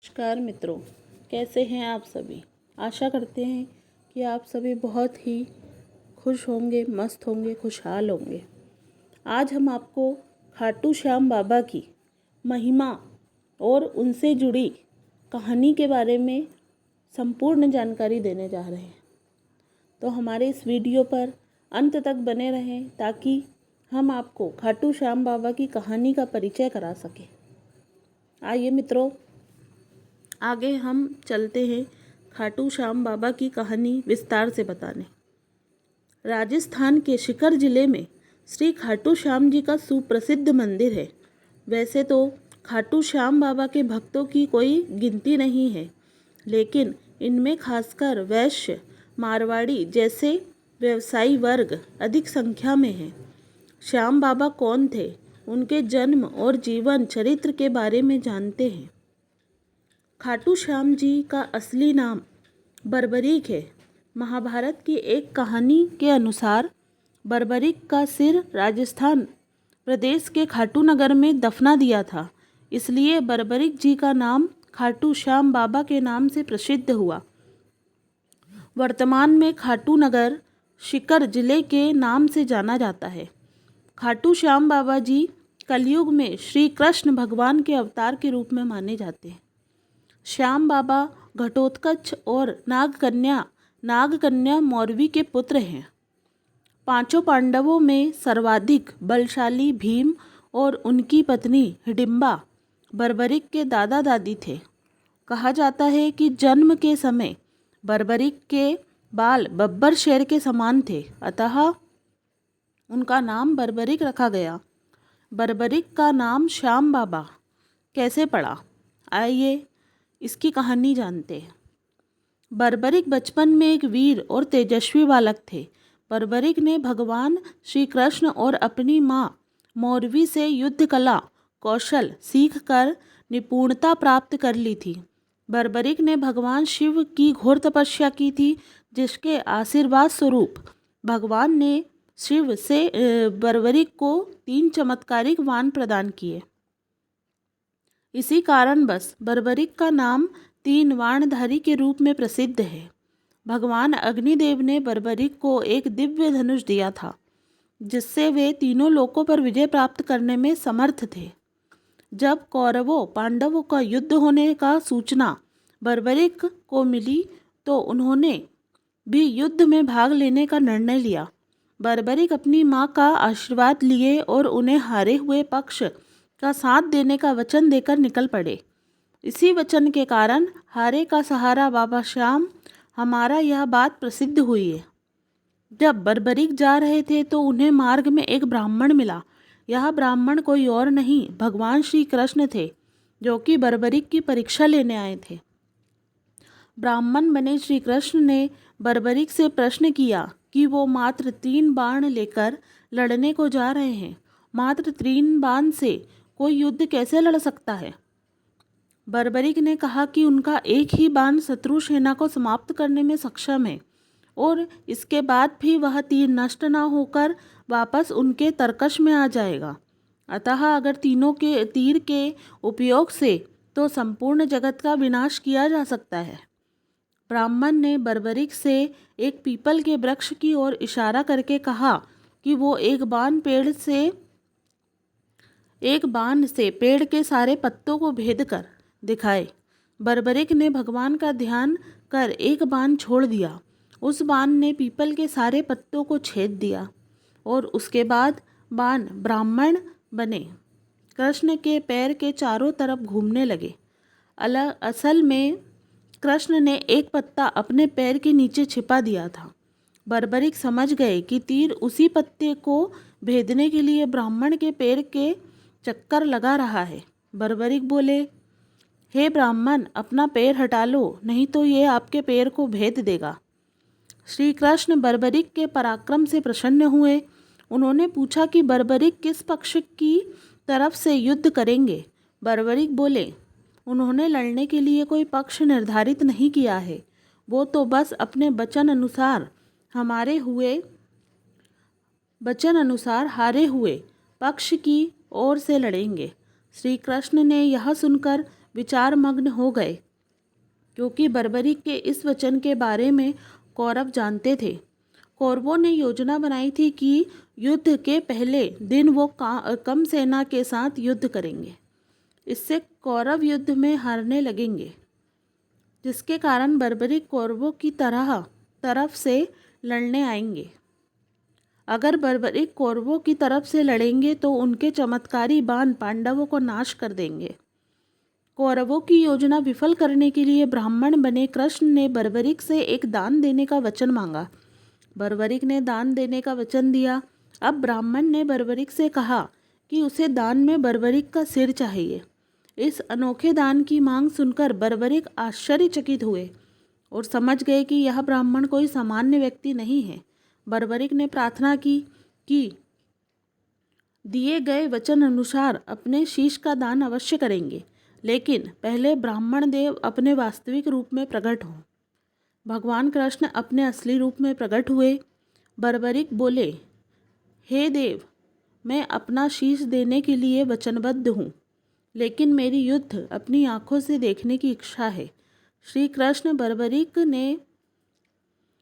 नमस्कार मित्रों, कैसे हैं आप सभी। आशा करते हैं कि आप सभी बहुत ही खुश होंगे, मस्त होंगे, खुशहाल होंगे। आज हम आपको खाटू श्याम बाबा की महिमा और उनसे जुड़ी कहानी के बारे में संपूर्ण जानकारी देने जा रहे हैं। तो हमारे इस वीडियो पर अंत तक बने रहें ताकि हम आपको खाटू श्याम बाबा की कहानी का परिचय करा सकें। आइए मित्रों, आगे हम चलते हैं खाटू श्याम बाबा की कहानी विस्तार से बताने। राजस्थान के सीकर जिले में श्री खाटू श्याम जी का सुप्रसिद्ध मंदिर है। वैसे तो खाटू श्याम बाबा के भक्तों की कोई गिनती नहीं है, लेकिन इनमें खासकर वैश्य, मारवाड़ी जैसे व्यवसायी वर्ग अधिक संख्या में हैं। श्याम बाबा कौन थे, उनके जन्म और जीवन चरित्र के बारे में जानते हैं। खाटू श्याम जी का असली नाम बर्बरीक है। महाभारत की एक कहानी के अनुसार बर्बरीक का सिर राजस्थान प्रदेश के खाटू नगर में दफना दिया था, इसलिए बर्बरीक जी का नाम खाटू श्याम बाबा के नाम से प्रसिद्ध हुआ। वर्तमान में खाटू नगर सीकर जिले के नाम से जाना जाता है। खाटू श्याम बाबा जी कलयुग में श्री कृष्ण भगवान के अवतार के रूप में माने जाते हैं। श्याम बाबा घटोत्कच और नागकन्या मौरवी के पुत्र हैं। पांचों पांडवों में सर्वाधिक बलशाली भीम और उनकी पत्नी हिडिंबा बर्बरीक के दादा दादी थे। कहा जाता है कि जन्म के समय बर्बरीक के बाल बब्बर शेर के समान थे, अतः उनका नाम बर्बरीक रखा गया। बर्बरीक का नाम श्याम बाबा कैसे पड़ा, आइए इसकी कहानी जानते हैं। बर्बरीक बचपन में एक वीर और तेजस्वी बालक थे। बर्बरीक ने भगवान श्री कृष्ण और अपनी माँ मौरवी से युद्ध कला कौशल सीख कर निपुणता प्राप्त कर ली थी। बर्बरीक ने भगवान शिव की घोर तपस्या की थी, जिसके आशीर्वाद स्वरूप भगवान ने शिव से बर्बरीक को 3 चमत्कारिक वाण प्रदान किए। इसी कारणवश बर्बरीक का नाम 3 वाणधारी के रूप में प्रसिद्ध है। भगवान अग्निदेव ने बर्बरीक को एक दिव्य धनुष दिया था, जिससे वे तीनों लोकों पर विजय प्राप्त करने में समर्थ थे। जब कौरवों पांडवों का युद्ध होने का सूचना बर्बरीक को मिली तो उन्होंने भी युद्ध में भाग लेने का निर्णय लिया। बर्बरीक अपनी माँ का आशीर्वाद लिए और उन्हें हारे हुए पक्ष का साथ देने का वचन देकर निकल पड़े। इसी वचन के कारण हारे का सहारा बाबा श्याम हमारा यह बात प्रसिद्ध हुई है। जब बर्बरीक जा रहे थे तो उन्हें मार्ग में एक ब्राह्मण मिला। यह ब्राह्मण कोई और नहीं भगवान श्री कृष्ण थे, जो कि बर्बरीक की परीक्षा लेने आए थे। ब्राह्मण बने श्री कृष्ण ने बर्बरीक से प्रश्न किया कि वो मात्र 3 बाण लेकर लड़ने को जा रहे हैं। मात्र 3 बाण से कोई युद्ध कैसे लड़ सकता है। बर्बरीक ने कहा कि उनका एक ही बाण शत्रु सेना को समाप्त करने में सक्षम है और इसके बाद भी वह तीर नष्ट न होकर वापस उनके तरकश में आ जाएगा। अतः अगर तीनों के तीर के उपयोग से तो संपूर्ण जगत का विनाश किया जा सकता है। ब्राह्मण ने बर्बरीक से एक पीपल के वृक्ष की ओर इशारा करके कहा कि वो एक बाण से पेड़ के सारे पत्तों को भेद कर दिखाए। बर्बरीक ने भगवान का ध्यान कर एक बाण छोड़ दिया। उस बाण ने पीपल के सारे पत्तों को छेद दिया और उसके बाद बाण ब्राह्मण बने कृष्ण के पैर के चारों तरफ घूमने लगे। असल में कृष्ण ने एक पत्ता अपने पैर के नीचे छिपा दिया था। बर्बरीक समझ गए कि तीर उसी पत्ते को भेदने के लिए ब्राह्मण के पैर के चक्कर लगा रहा है। बर्बरीक बोले, हे ब्राह्मण, अपना पैर हटा लो, नहीं तो ये आपके पैर को भेद देगा। श्री कृष्ण बर्बरीक के पराक्रम से प्रसन्न हुए। उन्होंने पूछा कि बर्बरीक किस पक्ष की तरफ से युद्ध करेंगे। बर्बरीक बोले, उन्होंने लड़ने के लिए कोई पक्ष निर्धारित नहीं किया है, वो तो बस अपने वचन अनुसार हारे हुए पक्ष की ओर से लड़ेंगे। श्री कृष्ण ने यह सुनकर विचारमग्न हो गए, क्योंकि बर्बरीक के इस वचन के बारे में कौरव जानते थे। कौरवों ने योजना बनाई थी कि युद्ध के पहले दिन वो कम सेना के साथ युद्ध करेंगे। इससे कौरव युद्ध में हारने लगेंगे, जिसके कारण बर्बरीक कौरवों की तरफ से लड़ने आएंगे। अगर बर्बरीक कौरवों की तरफ से लड़ेंगे तो उनके चमत्कारी बाण पांडवों को नाश कर देंगे। कौरवों की योजना विफल करने के लिए ब्राह्मण बने कृष्ण ने बर्बरीक से एक दान देने का वचन मांगा। बर्बरीक ने दान देने का वचन दिया। अब ब्राह्मण ने बर्बरीक से कहा कि उसे दान में बर्बरीक का सिर चाहिए। इस अनोखे दान की मांग सुनकर बर्बरीक आश्चर्यचकित हुए और समझ गए कि यह ब्राह्मण कोई सामान्य व्यक्ति नहीं है। बर्बरीक ने प्रार्थना की कि दिए गए वचन अनुसार अपने शीश का दान अवश्य करेंगे, लेकिन पहले ब्राह्मण देव अपने वास्तविक रूप में प्रकट हों। भगवान कृष्ण अपने असली रूप में प्रकट हुए। बर्बरीक बोले, हे देव, मैं अपना शीश देने के लिए वचनबद्ध हूँ, लेकिन मेरी युद्ध अपनी आँखों से देखने की इच्छा है। श्री कृष्ण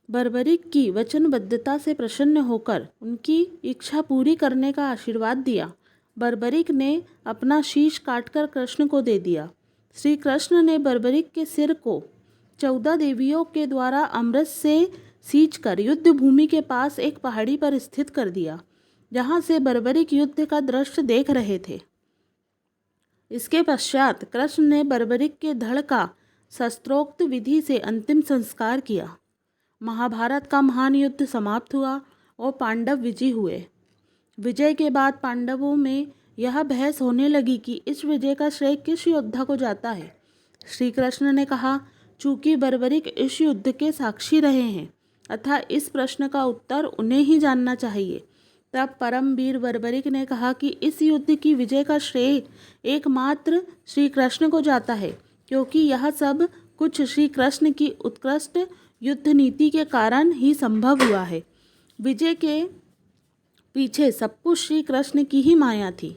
बर्बरीक की वचनबद्धता से प्रसन्न होकर उनकी इच्छा पूरी करने का आशीर्वाद दिया। बर्बरीक ने अपना शीश काटकर कृष्ण को दे दिया। श्री कृष्ण ने बर्बरीक के सिर को 14 देवियों के द्वारा अमृत से सींचकर युद्ध भूमि के पास एक पहाड़ी पर स्थित कर दिया, जहाँ से बर्बरीक युद्ध का दृश्य देख रहे थे। इसके पश्चात कृष्ण ने बर्बरीक के धड़ का शस्त्रोक्त विधि से अंतिम संस्कार किया। महाभारत का महान युद्ध समाप्त हुआ और पांडव विजयी हुए। विजय के बाद पांडवों में यह बहस होने लगी कि इस विजय का श्रेय किस योद्धा को जाता है। श्री कृष्ण ने कहा, चूंकि बर्बरीक इस युद्ध के साक्षी रहे हैं, अतः इस प्रश्न का उत्तर उन्हें ही जानना चाहिए। तब परमवीर बर्बरीक ने कहा कि इस युद्ध की विजय का श्रेय एकमात्र श्री कृष्ण को जाता है, क्योंकि यह सब कुछ श्री कृष्ण की उत्कृष्ट युद्ध नीति के कारण ही संभव हुआ है। विजय के पीछे सब कुछ श्री कृष्ण की ही माया थी।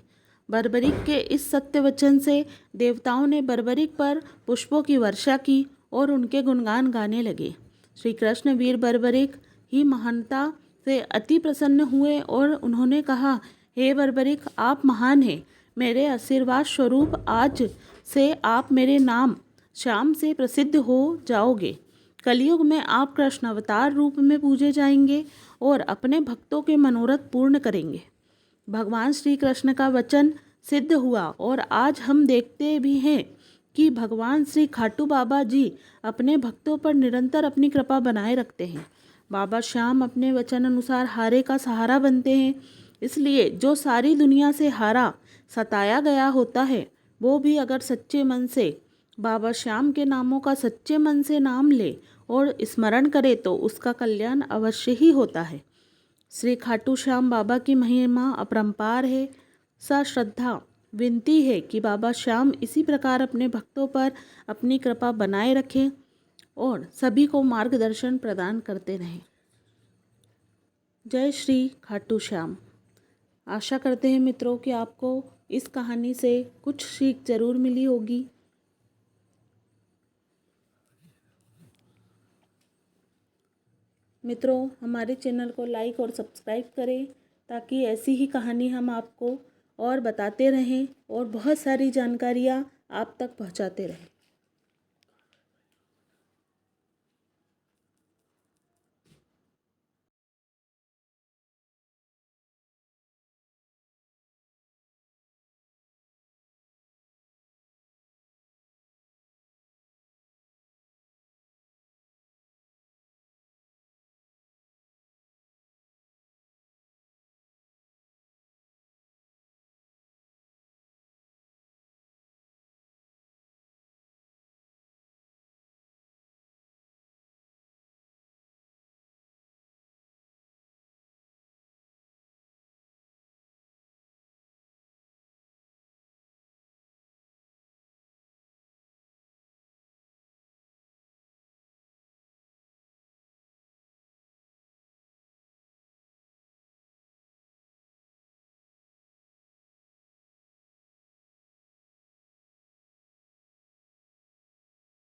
बर्बरीक के इस सत्य वचन से देवताओं ने बर्बरीक पर पुष्पों की वर्षा की और उनके गुणगान गाने लगे। श्री कृष्ण वीर बर्बरीक ही महानता से अति प्रसन्न हुए और उन्होंने कहा, हे बर्बरीक, आप महान हैं। मेरे आशीर्वाद स्वरूप आज से आप मेरे नाम श्याम से प्रसिद्ध हो जाओगे। कलयुग में आप कृष्ण अवतार रूप में पूजे जाएंगे और अपने भक्तों के मनोरथ पूर्ण करेंगे। भगवान श्री कृष्ण का वचन सिद्ध हुआ और आज हम देखते भी हैं कि भगवान श्री खाटू बाबा जी अपने भक्तों पर निरंतर अपनी कृपा बनाए रखते हैं। बाबा श्याम अपने वचन अनुसार हारे का सहारा बनते हैं। इसलिए जो सारी दुनिया से हारा सताया गया होता है, वो भी अगर सच्चे मन से बाबा श्याम के नामों का सच्चे मन से नाम ले और स्मरण करे तो उसका कल्याण अवश्य ही होता है। श्री खाटू श्याम बाबा की महिमा अपरंपार है। सश्रद्धा विनती है कि बाबा श्याम इसी प्रकार अपने भक्तों पर अपनी कृपा बनाए रखें और सभी को मार्गदर्शन प्रदान करते रहें। जय श्री खाटू श्याम। आशा करते हैं मित्रों कि आपको इस कहानी से कुछ सीख जरूर मिली होगी। मित्रों, हमारे चैनल को लाइक और सब्सक्राइब करें ताकि ऐसी ही कहानी हम आपको और बताते रहें और बहुत सारी जानकारियाँ आप तक पहुँचाते रहें।